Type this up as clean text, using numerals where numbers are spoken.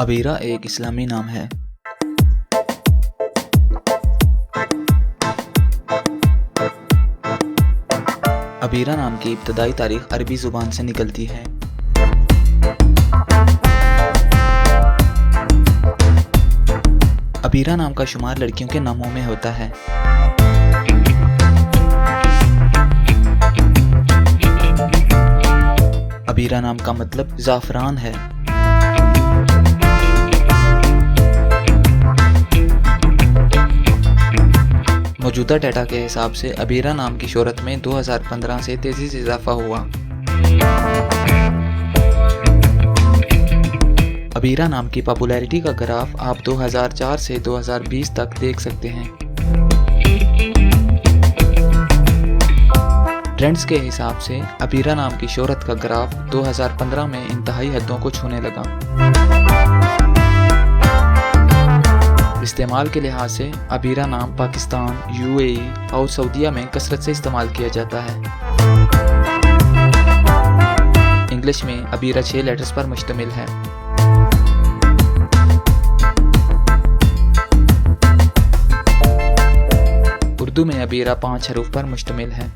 अबीरा एक इस्लामी नाम है। अबीरा नाम की इब्तदाई तारीख अरबी ज़ुबान से निकलती है। अबीरा नाम का शुमार लड़कियों के नामों में होता है। अबीरा नाम का मतलब ज़ाफ़रान है। मौजूदा डेटा के हिसाब से अबीरा नाम की शोहरत में 2015 से तेज़ी से इजाफा हुआ। अबीरा नाम की पॉपुलैरिटी का ग्राफ आप 2004 से 2020 तक देख सकते हैं। ट्रेंड्स के हिसाब से अबीरा नाम की शोहरत का ग्राफ 2015 में इंतहाई हदों को छूने लगा। इस्तेमाल के लिहाज से अबीरा नाम पाकिस्तान, यूएई और सऊदीया में कसरत से इस्तेमाल किया जाता है। इंग्लिश में अबीरा 6 लेटर्स पर मुश्तमिल है। उर्दू में अबीरा 5 हरूफ पर मुश्तमिल है।